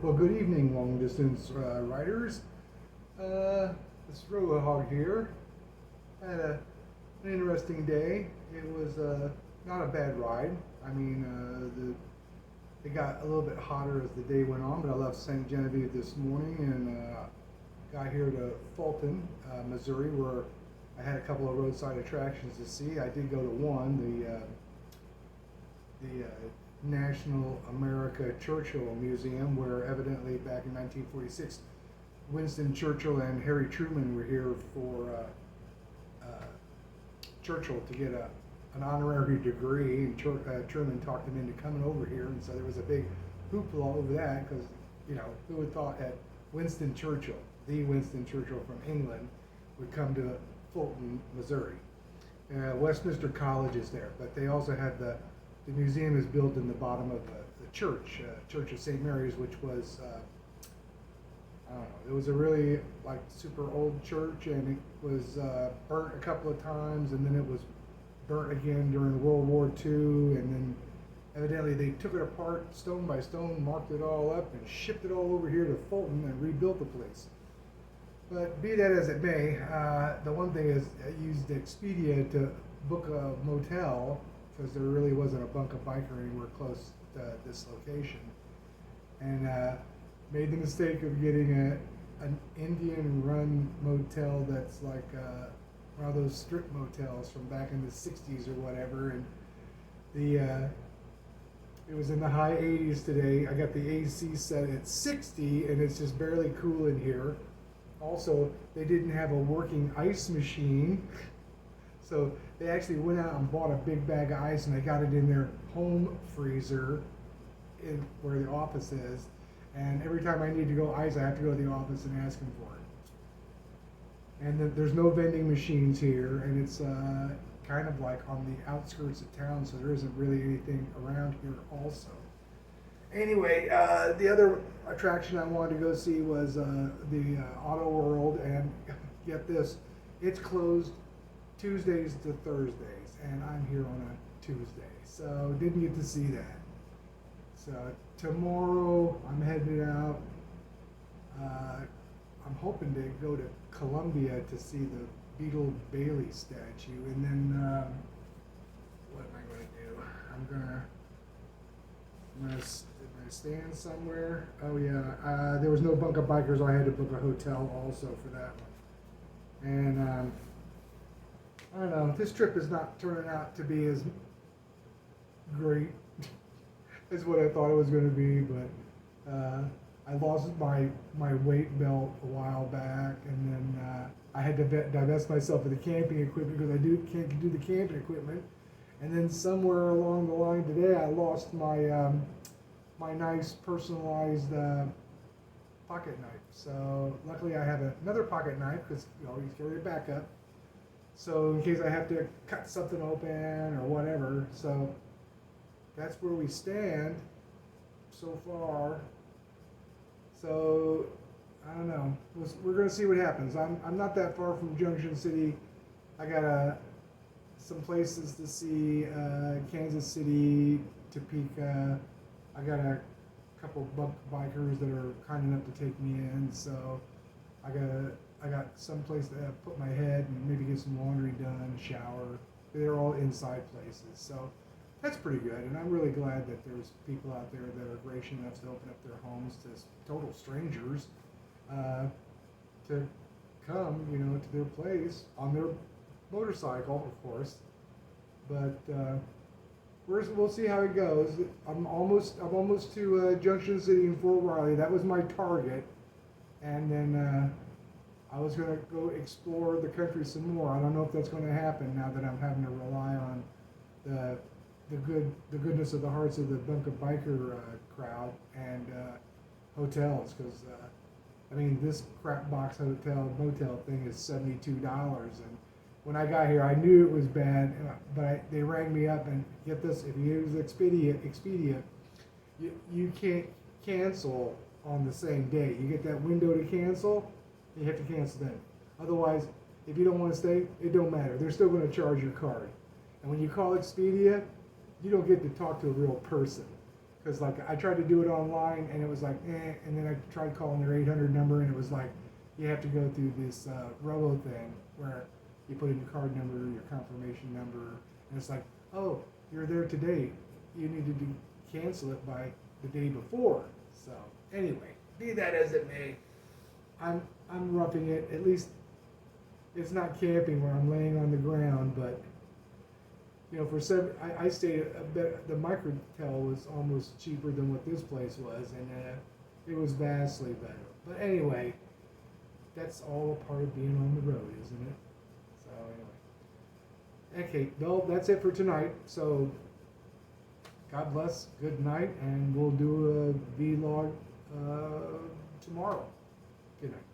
Well, good evening, long distance riders. This Roadhog here. Had an interesting day. It was not a bad ride. I mean, it got a little bit hotter as the day went on, but I left St. Genevieve this morning and got here to Fulton, Missouri, where I had a couple of roadside attractions to see. I did go to one, the National America Churchill Museum, where evidently back in 1946, Winston Churchill and Harry Truman were here for Churchill to get an honorary degree, and Truman talked him into coming over here, and so there was a big hoopla over that because, who would thought that Winston Churchill, the Winston Churchill from England, would come to Fulton, Missouri. Westminster College is there, but they also have the museum is built in the bottom of the church, Church of St. Mary's, which was, I don't know, it was a really like super old church, and it was burnt a couple of times, and then it was burnt again during World War II, and then evidently they took it apart stone by stone, marked it all up, and shipped it all over here to Fulton and rebuilt the place. But be that as it may, the one thing is I used Expedia to book a motel because there really wasn't a bunk of biker anywhere close to this location, and made the mistake of getting an Indian-run motel that's like one of those strip motels from back in the '60s or whatever, and it was in the high 80s today. I got the AC set at 60, and it's just barely cool in here. Also, they didn't have a working ice machine. So they actually went out and bought a big bag of ice, and they got it in their home freezer where the office is. And every time I need to go ice, I have to go to the office and ask them for it. And there's no vending machines here, and it's kind of like on the outskirts of town, so there isn't really anything around here also. Anyway, the other attraction I wanted to go see was the Auto World, and get this, it's closed Tuesdays to Thursdays, and I'm here on a Tuesday, so didn't get to see that. So tomorrow I'm headed out. I'm hoping to go to Columbia to see the Beetle Bailey statue, and then what am I going to do? I'm gonna stand somewhere. Oh yeah, there was no bunk of bikers. I had to book a hotel also for that one. And I don't know. This trip is not turning out to be as great as what I thought it was going to be, but I lost my weight belt a while back, and then I had to divest myself of the camping equipment because I can't do the camping equipment. And then somewhere along the line today, I lost my my nice personalized pocket knife. So luckily, I have another pocket knife because you always carry a backup. So in case I have to cut something open or whatever. So that's where we stand so far. So I don't know. We're gonna see what happens. I'm not that far from Junction City. I got some places to see. Kansas City, Topeka. I got a couple bikers that are kind enough to take me in. So I got some place to put my head and maybe get some laundry done, shower. They're all inside places. So that's pretty good, and I'm really glad that there's people out there that are gracious enough to open up their homes to total strangers to come, to their place on their motorcycle, of course. But we'll see how it goes. I'm almost to Junction City in Fort Riley. That was my target, and then I was going to go explore the country some more. I don't know if that's going to happen now that I'm having to rely on the goodness of the hearts of the bunk of biker crowd and hotels, because this crap box motel thing is $72, and when I got here I knew it was bad, but they rang me up, and get this, if you use Expedia, you can't cancel on the same day. You get that window to cancel, you have to cancel then. Otherwise, if you don't want to stay, it don't matter. They're still going to charge your card. And when you call Expedia, you don't get to talk to a real person. because like I tried to do it online and it was like, and then I tried calling their 800 number and it was like, you have to go through this robo thing where you put in your card number, your confirmation number, and it's like, oh, you're there today. You needed to cancel it by the day before. So anyway, be that as it may, I'm roughing it. At least it's not camping where I'm laying on the ground, but you know, I stayed a bit. The microtel was almost cheaper than what this place was, and it was vastly better. But anyway, that's all a part of being on the road, isn't it? So anyway, okay, well, that's it for tonight. So God bless, good night, and we'll do a vlog tomorrow. Good night.